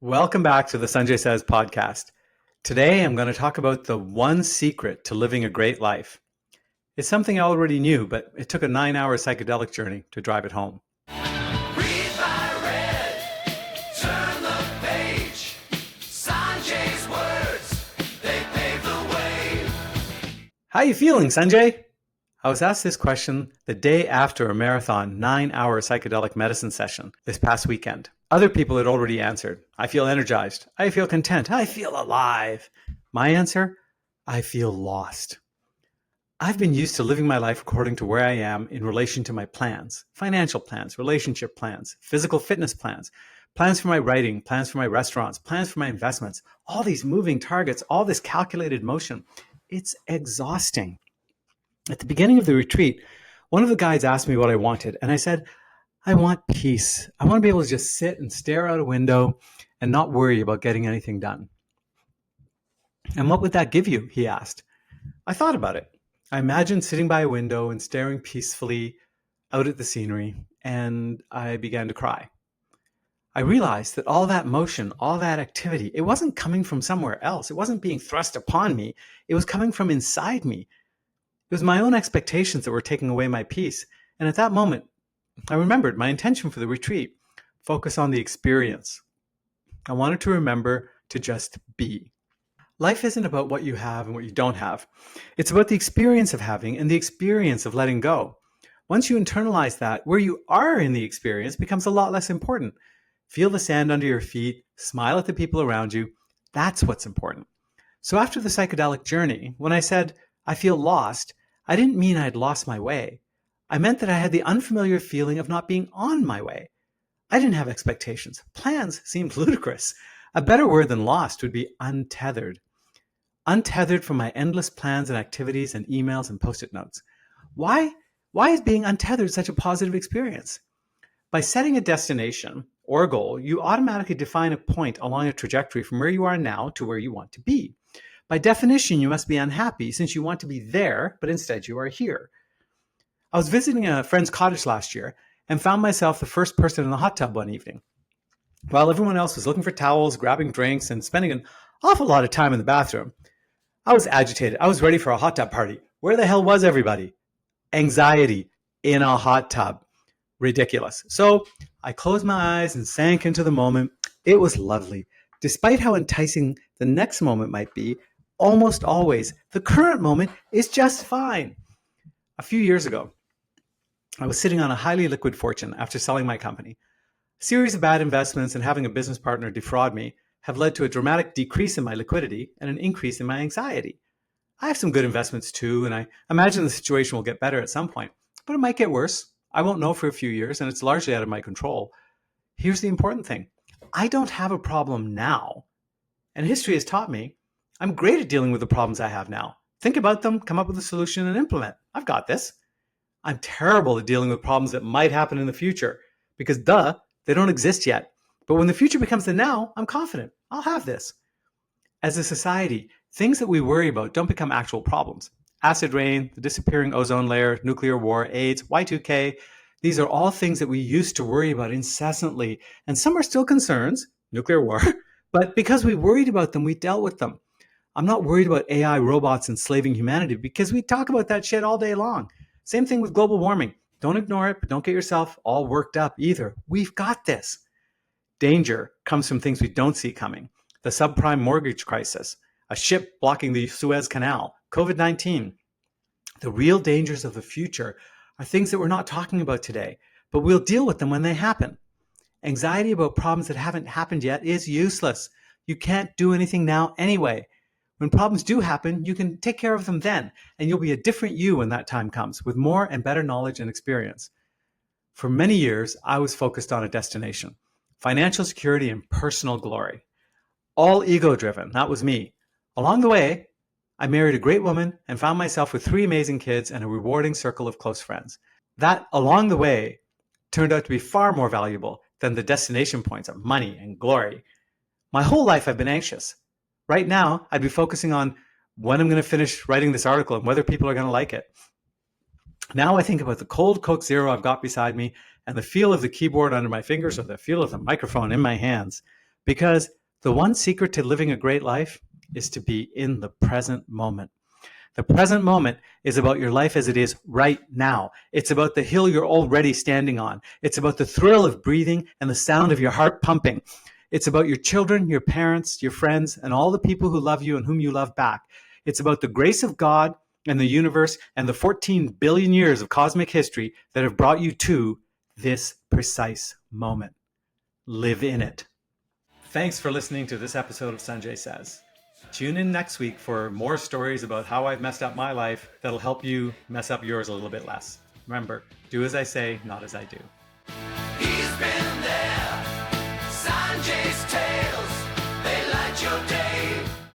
Welcome back to the Sanjay Says podcast. Today, I'm going to talk about the one secret to living a great life. It's something I already knew, but it took a 9-hour psychedelic journey to drive it home. Read my red, turn the page. Sanjay's words, they pave the way. How you feeling, Sanjay? I was asked this question the day after a marathon 9-hour psychedelic medicine session this past weekend. Other people had already answered, I feel energized, I feel content, I feel alive. My answer, I feel lost. I've been used to living my life according to where I am in relation to my plans, financial plans, relationship plans, physical fitness plans, plans for my writing, plans for my restaurants, plans for my investments, all these moving targets, all this calculated motion. It's exhausting. At the beginning of the retreat, one of the guides asked me what I wanted, and I said, I want peace. I want to be able to just sit and stare out a window and not worry about getting anything done. And what would that give you? He asked. I thought about it. I imagined sitting by a window and staring peacefully out at the scenery, and I began to cry. I realized that all that motion, all that activity, it wasn't coming from somewhere else. It wasn't being thrust upon me. It was coming from inside me. It was my own expectations that were taking away my peace. And at that moment, I remembered my intention for the retreat, focus on the experience. I wanted to remember to just be. Life isn't about what you have and what you don't have. It's about the experience of having and the experience of letting go. Once you internalize that, where you are in the experience becomes a lot less important. Feel the sand under your feet, smile at the people around you. That's what's important. So after the psychedelic journey, when I said, I feel lost, I didn't mean I'd lost my way. I meant that I had the unfamiliar feeling of not being on my way. I didn't have expectations. Plans seemed ludicrous. A better word than lost would be untethered. Untethered from my endless plans and activities and emails and post-it notes. Why is being untethered such a positive experience? By setting a destination or a goal, you automatically define a point along a trajectory from where you are now to where you want to be. By definition, you must be unhappy since you want to be there, but instead you are here. I was visiting a friend's cottage last year and found myself the first person in the hot tub one evening. While everyone else was looking for towels, grabbing drinks, and spending an awful lot of time in the bathroom, I was agitated. I was ready for a hot tub party. Where the hell was everybody? Anxiety in a hot tub. Ridiculous. So I closed my eyes and sank into the moment. It was lovely. Despite how enticing the next moment might be, almost always, the current moment is just fine. A few years ago, I was sitting on a highly liquid fortune after selling my company. A series of bad investments and having a business partner defraud me have led to a dramatic decrease in my liquidity and an increase in my anxiety. I have some good investments too, and I imagine the situation will get better at some point, but it might get worse. I won't know for a few years, and it's largely out of my control. Here's the important thing. I don't have a problem now, and history has taught me I'm great at dealing with the problems I have now. Think about them, come up with a solution, and implement. I've got this. I'm terrible at dealing with problems that might happen in the future because, they don't exist yet. But when the future becomes the now, I'm confident. I'll have this. As a society, things that we worry about don't become actual problems. Acid rain, the disappearing ozone layer, nuclear war, AIDS, Y2K, these are all things that we used to worry about incessantly. And some are still concerns, nuclear war, but because we worried about them, we dealt with them. I'm not worried about AI robots enslaving humanity because we talk about that shit all day long. Same thing with global warming. Don't ignore it, but don't get yourself all worked up either. We've got this. Danger comes from things we don't see coming. The subprime mortgage crisis, a ship blocking the Suez Canal, COVID-19. The real dangers of the future are things that we're not talking about today, but we'll deal with them when they happen. Anxiety about problems that haven't happened yet is useless. You can't do anything now anyway. When problems do happen, you can take care of them then, and you'll be a different you when that time comes, with more and better knowledge and experience. For many years, I was focused on a destination, financial security and personal glory. All ego-driven, that was me. Along the way, I married a great woman and found myself with 3 amazing kids and a rewarding circle of close friends. That, along the way, turned out to be far more valuable than the destination points of money and glory. My whole life I've been anxious. Right now, I'd be focusing on when I'm going to finish writing this article and whether people are going to like it. Now I think about the cold Coke Zero I've got beside me and the feel of the keyboard under my fingers or the feel of the microphone in my hands. Because the one secret to living a great life is to be in the present moment. The present moment is about your life as it is right now. It's about the hill you're already standing on. It's about the thrill of breathing and the sound of your heart pumping. It's about your children, your parents, your friends, and all the people who love you and whom you love back. It's about the grace of God and the universe and the 14 billion years of cosmic history that have brought you to this precise moment. Live in it. Thanks for listening to this episode of Sanjay Says. Tune in next week for more stories about how I've messed up my life that'll help you mess up yours a little bit less. Remember, do as I say, not as I do. He's been there.